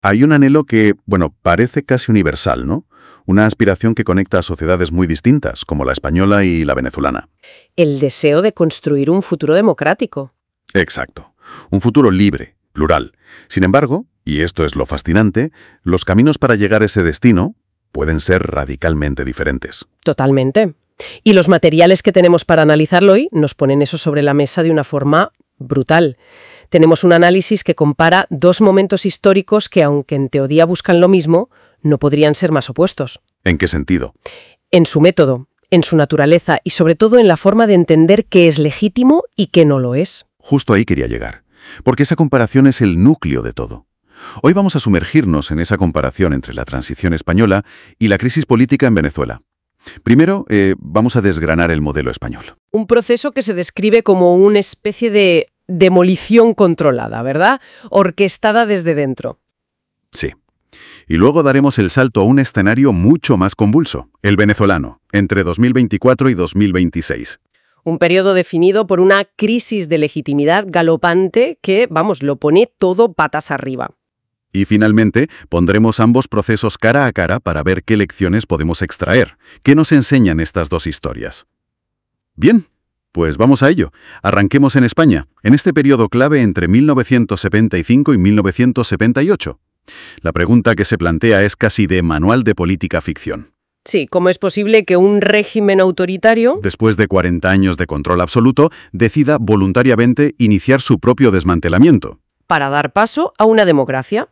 Hay un anhelo que, bueno, parece casi universal, ¿no? Una aspiración que conecta a sociedades muy distintas, como la española y la venezolana. El deseo de construir un futuro democrático. Exacto. Un futuro libre, plural. Sin embargo, y esto es lo fascinante, los caminos para llegar a ese destino pueden ser radicalmente diferentes. Totalmente. Y los materiales que tenemos para analizarlo hoy nos ponen eso sobre la mesa de una forma brutal. Tenemos un análisis que compara dos momentos históricos que, aunque en teoría buscan lo mismo, no podrían ser más opuestos. ¿En qué sentido? En su método, en su naturaleza y sobre todo en la forma de entender qué es legítimo y qué no lo es. Justo ahí quería llegar, porque esa comparación es el núcleo de todo. Hoy vamos a sumergirnos en esa comparación entre la transición española y la crisis política en Venezuela. Primero, vamos a desgranar el modelo español. Un proceso que se describe como una especie de demolición controlada, ¿verdad? Orquestada desde dentro. Sí. Y luego daremos el salto a un escenario mucho más convulso, el venezolano, entre 2024 y 2026. Un periodo definido por una crisis de legitimidad galopante que, vamos, lo pone todo patas arriba. Y finalmente, pondremos ambos procesos cara a cara para ver qué lecciones podemos extraer, qué nos enseñan estas dos historias. Bien, pues vamos a ello. Arranquemos en España, en este periodo clave entre 1975 y 1978. La pregunta que se plantea es casi de manual de política ficción. Sí, ¿cómo es posible que un régimen autoritario, Después de 40 años de control absoluto, decida voluntariamente iniciar su propio desmantelamiento? para dar paso a una democracia?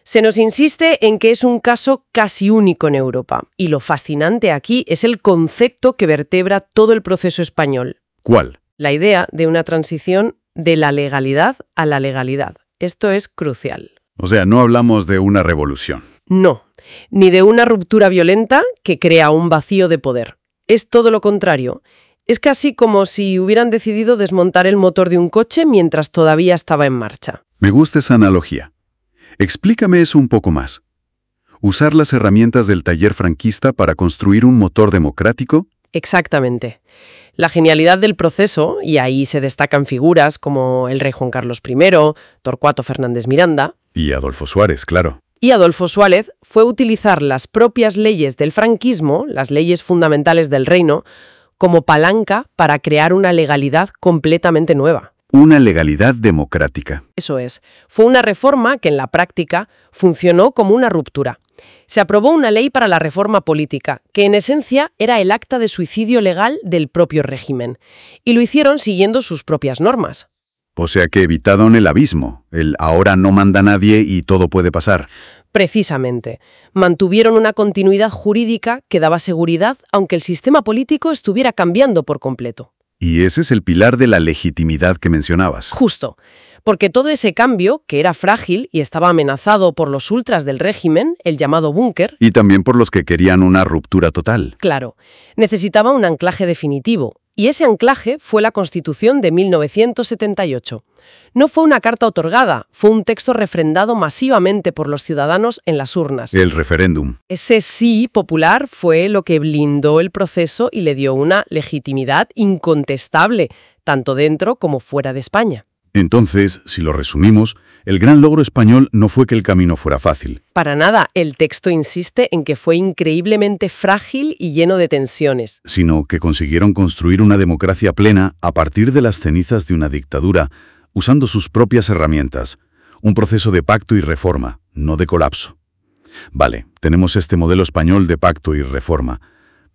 Se nos insiste en que es un caso casi único en Europa, y lo fascinante aquí es el concepto que vertebra todo el proceso español. ¿Cuál? La idea de una transición de la legalidad a la legalidad. Esto es crucial. O sea, no hablamos de una revolución. No, ni de una ruptura violenta que crea un vacío de poder. Es todo lo contrario. Es casi como si hubieran decidido desmontar el motor de un coche mientras todavía estaba en marcha. Me gusta esa analogía. Explícame eso un poco más. ¿Usar las herramientas del taller franquista para construir un motor democrático? Exactamente. La genialidad del proceso, y ahí se destacan figuras como el rey Juan Carlos I, Torcuato Fernández Miranda Y Adolfo Suárez, claro. y Adolfo Suárez, fue utilizar las propias leyes del franquismo, las leyes fundamentales del reino, como palanca para crear una legalidad completamente nueva. Una legalidad democrática. Eso es, fue una reforma que en la práctica funcionó como una ruptura. Se aprobó una ley para la reforma política, que en esencia era el acta de suicidio legal del propio régimen, y lo hicieron siguiendo sus propias normas. O sea que evitaron el abismo, el ahora no manda nadie y todo puede pasar. Precisamente, mantuvieron una continuidad jurídica que daba seguridad aunque el sistema político estuviera cambiando por completo. Y ese es el pilar de la legitimidad que mencionabas. Justo, porque todo ese cambio, que era frágil y estaba amenazado por los ultras del régimen, el llamado búnker, Y también por los que querían una ruptura total. claro, necesitaba un anclaje definitivo, y ese anclaje fue la Constitución de 1978. No fue una carta otorgada, fue un texto refrendado masivamente por los ciudadanos en las urnas. El referéndum. Ese sí popular fue lo que blindó el proceso y le dio una legitimidad incontestable, tanto dentro como fuera de España. Entonces, si lo resumimos, el gran logro español no fue que el camino fuera fácil. Para nada, el texto insiste en que fue increíblemente frágil y lleno de tensiones. Sino que consiguieron construir una democracia plena a partir de las cenizas de una dictadura, usando sus propias herramientas, un proceso de pacto y reforma, no de colapso. Vale, tenemos este modelo español de pacto y reforma,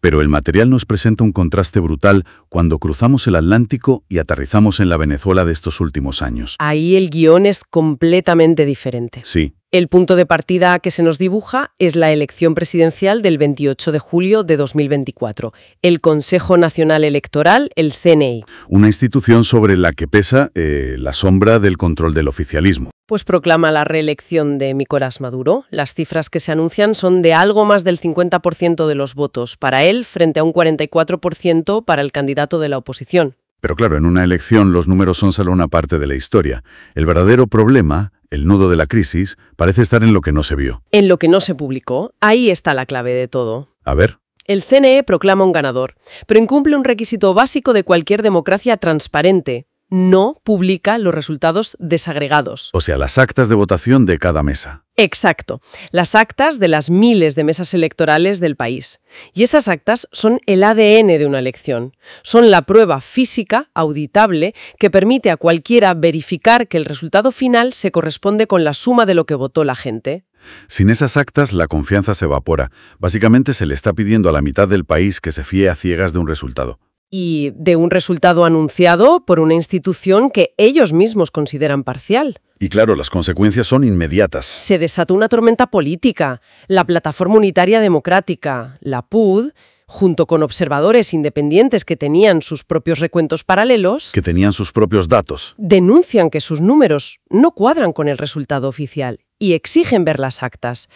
pero el material nos presenta un contraste brutal cuando cruzamos el Atlántico y aterrizamos en la Venezuela de estos últimos años. Ahí el guión es completamente diferente. Sí. El punto de partida que se nos dibuja es la elección presidencial del 28 de julio de 2024, el Consejo Nacional Electoral, el CNI. Una institución sobre la que pesa la sombra del control del oficialismo. Pues proclama la reelección de Nicolás Maduro. Las cifras que se anuncian son de algo más del 50% de los votos para él frente a un 44% para el candidato de la oposición. Pero claro, en una elección los números son solo una parte de la historia. El verdadero problema, el nudo de la crisis, parece estar en lo que no se vio. En lo que no se publicó, ahí está la clave de todo. A ver. El CNE proclama un ganador, pero incumple un requisito básico de cualquier democracia transparente: no publica los resultados desagregados. O sea, las actas de votación de cada mesa. Exacto, las actas de las miles de mesas electorales del país. Y esas actas son el ADN de una elección. Son la prueba física, auditable, que permite a cualquiera verificar que el resultado final se corresponde con la suma de lo que votó la gente. Sin esas actas, la confianza se evapora. Básicamente se le está pidiendo a la mitad del país que se fíe a ciegas de un resultado. Y de un resultado anunciado por una institución que ellos mismos consideran parcial. Y claro, las consecuencias son inmediatas. Se desató una tormenta política. La Plataforma Unitaria Democrática, la PUD, junto con observadores independientes que tenían sus propios recuentos paralelos, Que tenían sus propios datos. denuncian que sus números no cuadran con el resultado oficial y exigen ver las actas.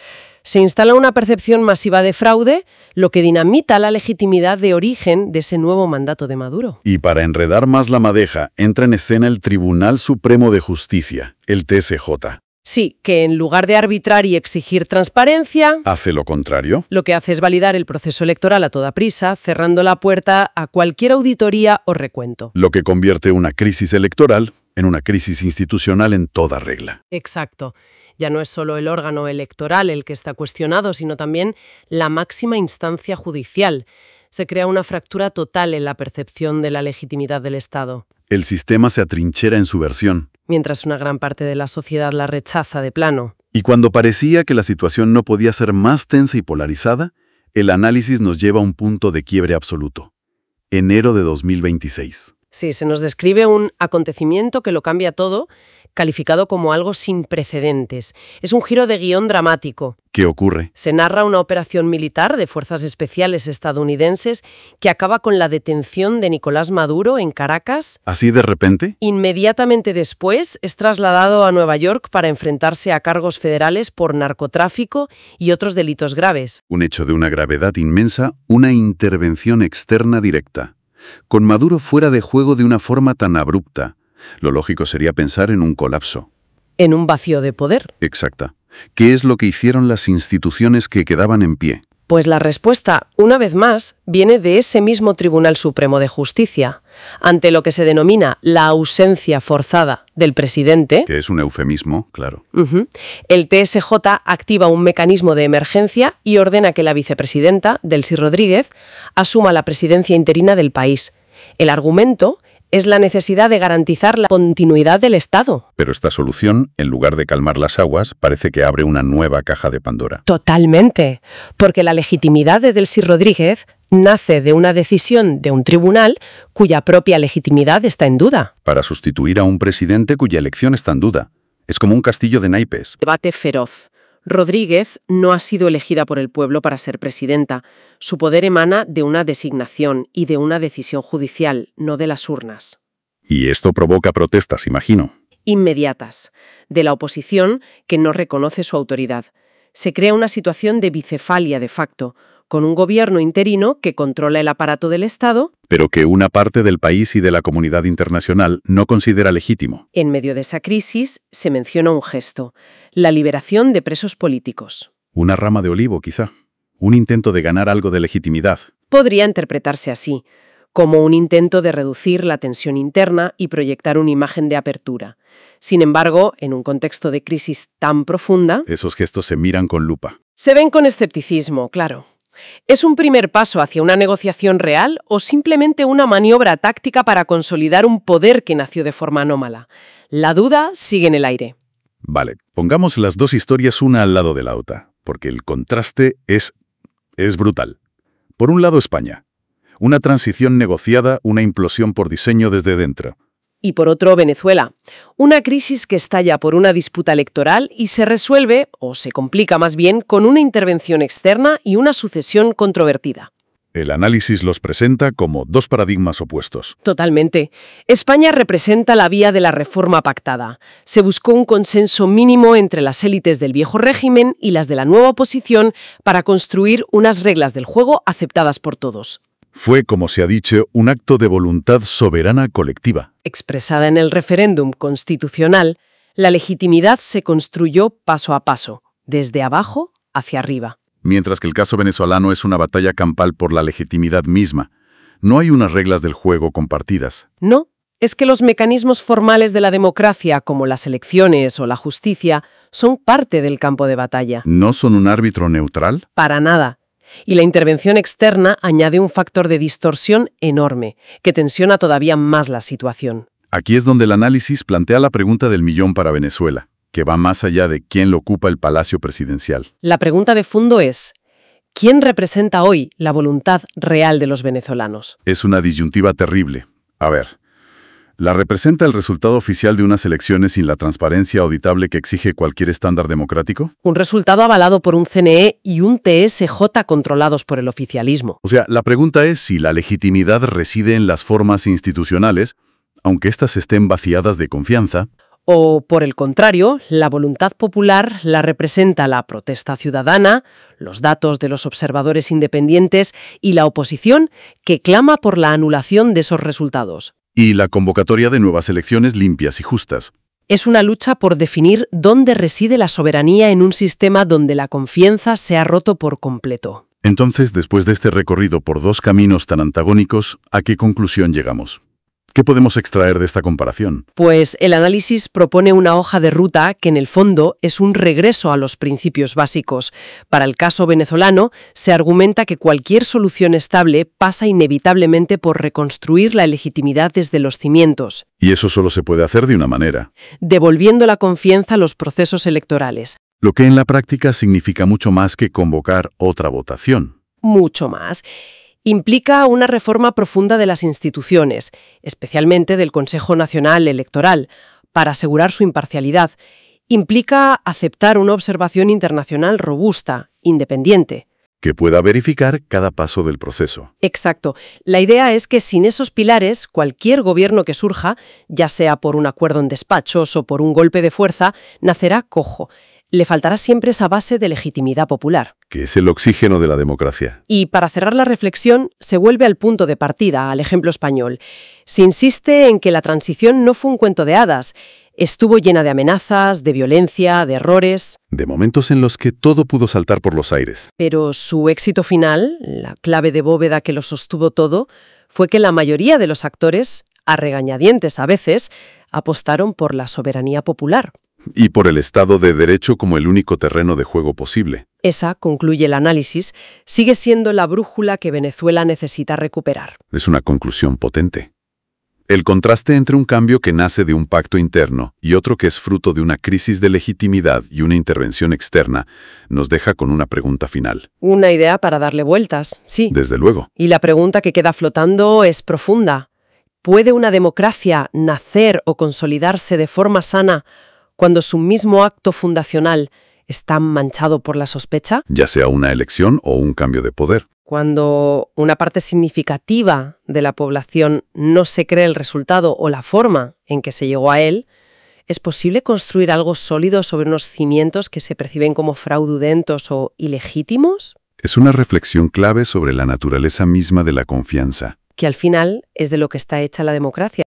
Se instala una percepción masiva de fraude, lo que dinamita la legitimidad de origen de ese nuevo mandato de Maduro. Y para enredar más la madeja, entra en escena el Tribunal Supremo de Justicia, el TSJ. Sí, que en lugar de arbitrar y exigir transparencia, ¿Hace lo contrario? lo que hace es validar el proceso electoral a toda prisa, cerrando la puerta a cualquier auditoría o recuento. Lo que convierte una crisis electoral en una crisis institucional en toda regla. Exacto. Ya no es solo el órgano electoral el que está cuestionado, sino también la máxima instancia judicial. Se crea una fractura total en la percepción de la legitimidad del Estado, El sistema se atrinchera en su versión. mientras una gran parte de la sociedad la rechaza de plano. Y cuando parecía que la situación no podía ser más tensa y polarizada, el análisis nos lleva a un punto de quiebre absoluto. Enero de 2026. Sí, se nos describe un acontecimiento que lo cambia todo, calificado como algo sin precedentes. Es un giro de guión dramático. ¿Qué ocurre? Se narra una operación militar de fuerzas especiales estadounidenses que acaba con la detención de Nicolás Maduro en Caracas. ¿Así de repente? Inmediatamente después es trasladado a Nueva York para enfrentarse a cargos federales por narcotráfico y otros delitos graves. Un hecho de una gravedad inmensa, una intervención externa directa. Con Maduro fuera de juego de una forma tan abrupta, lo lógico sería pensar en un colapso. En un vacío de poder. Exacta. ¿Qué es lo que hicieron las instituciones que quedaban en pie? Pues la respuesta, una vez más, viene de ese mismo Tribunal Supremo de Justicia. Ante lo que se denomina la ausencia forzada del presidente, Que es un eufemismo, claro. el TSJ activa un mecanismo de emergencia y ordena que la vicepresidenta, Delcy Rodríguez, asuma la presidencia interina del país. El argumento es la necesidad de garantizar la continuidad del Estado. Pero esta solución, en lugar de calmar las aguas, parece que abre una nueva caja de Pandora. Totalmente, porque la legitimidad de Delcy Rodríguez nace de una decisión de un tribunal cuya propia legitimidad está en duda. Para sustituir a un presidente cuya elección está en duda. Es como un castillo de naipes. Debate feroz. Rodríguez no ha sido elegida por el pueblo para ser presidenta. Su poder emana de una designación y de una decisión judicial, no de las urnas. Y esto provoca protestas, imagino. Inmediatas, de la oposición que no reconoce su autoridad. Se crea una situación de bicefalia de facto, con un gobierno interino que controla el aparato del Estado. Pero que una parte del país y de la comunidad internacional no considera legítimo. En medio de esa crisis se menciona un gesto, la liberación de presos políticos. Una rama de olivo, quizá. Un intento de ganar algo de legitimidad. Podría interpretarse así, como un intento de reducir la tensión interna y proyectar una imagen de apertura. Sin embargo, en un contexto de crisis tan profunda, Esos gestos se miran con lupa. se ven con escepticismo, claro. ¿Es un primer paso hacia una negociación real o simplemente una maniobra táctica para consolidar un poder que nació de forma anómala? La duda sigue en el aire. Vale, pongamos las dos historias una al lado de la otra, porque el contraste es brutal. Por un lado, España. Una transición negociada, una implosión por diseño desde dentro. Y por otro, Venezuela. Una crisis que estalla por una disputa electoral y se resuelve, o se complica más bien, con una intervención externa y una sucesión controvertida. El análisis los presenta como dos paradigmas opuestos. Totalmente. España representa la vía de la reforma pactada. Se buscó un consenso mínimo entre las élites del viejo régimen y las de la nueva oposición para construir unas reglas del juego aceptadas por todos. Fue, como se ha dicho, un acto de voluntad soberana colectiva. Expresada en el referéndum constitucional, la legitimidad se construyó paso a paso, desde abajo hacia arriba. Mientras que el caso venezolano es una batalla campal por la legitimidad misma. No hay unas reglas del juego compartidas. No, Es que los mecanismos formales de la democracia, como las elecciones o la justicia, son parte del campo de batalla. ¿No son un árbitro neutral? Para nada. Y la intervención externa añade un factor de distorsión enorme, que tensiona todavía más la situación. Aquí es donde el análisis plantea la pregunta del millón para Venezuela, que va más allá de quién lo ocupa el palacio presidencial. La pregunta de fondo es, ¿quién representa hoy la voluntad real de los venezolanos? Es una disyuntiva terrible. A ver, ¿la representa el resultado oficial de unas elecciones sin la transparencia auditable que exige cualquier estándar democrático? Un resultado avalado por un CNE y un TSJ controlados por el oficialismo. O sea, la pregunta es si la legitimidad reside en las formas institucionales, aunque éstas estén vaciadas de confianza. O, por el contrario, la voluntad popular la representa la protesta ciudadana, los datos de los observadores independientes y la oposición que clama por la anulación de esos resultados. Y la convocatoria de nuevas elecciones limpias y justas. Es una lucha por definir dónde reside la soberanía en un sistema donde la confianza se ha roto por completo. Entonces, después de este recorrido por dos caminos tan antagónicos, ¿a qué conclusión llegamos? ¿Qué podemos extraer de esta comparación? Pues el análisis propone una hoja de ruta que en el fondo es un regreso a los principios básicos. Para el caso venezolano, se argumenta que cualquier solución estable pasa inevitablemente por reconstruir la legitimidad desde los cimientos, Y eso solo se puede hacer de una manera, devolviendo la confianza a los procesos electorales. lo que en la práctica significa mucho más que convocar otra votación. Mucho más. Implica una reforma profunda de las instituciones, especialmente del Consejo Nacional Electoral, para asegurar su imparcialidad. Implica aceptar una observación internacional robusta, independiente. Que pueda verificar cada paso del proceso. Exacto. La idea es que sin esos pilares, cualquier gobierno que surja, ya sea por un acuerdo en despachos o por un golpe de fuerza, nacerá cojo. Le faltará siempre esa base de legitimidad popular. Que es el oxígeno de la democracia. Y para cerrar la reflexión, se vuelve al punto de partida, al ejemplo español. Se insiste en que la transición no fue un cuento de hadas. Estuvo llena de amenazas, de violencia, de errores. De momentos en los que todo pudo saltar por los aires. Pero su éxito final, la clave de bóveda que lo sostuvo todo, fue que la mayoría de los actores, a regañadientes a veces, apostaron por la soberanía popular. Y por el Estado de Derecho como el único terreno de juego posible. Esa, concluye el análisis, sigue siendo la brújula que Venezuela necesita recuperar. Es una conclusión potente. El contraste entre un cambio que nace de un pacto interno y otro que es fruto de una crisis de legitimidad y una intervención externa nos deja con una pregunta final. Una idea para darle vueltas, sí. Desde luego. Y la pregunta que queda flotando es profunda. ¿Puede una democracia nacer o consolidarse de forma sana cuando su mismo acto fundacional está manchado por la sospecha? Ya sea una elección o un cambio de poder. Cuando una parte significativa de la población no se cree el resultado o la forma en que se llegó a él, ¿es posible construir algo sólido sobre unos cimientos que se perciben como fraudulentos o ilegítimos? Es una reflexión clave sobre la naturaleza misma de la confianza. Que al final es de lo que está hecha la democracia.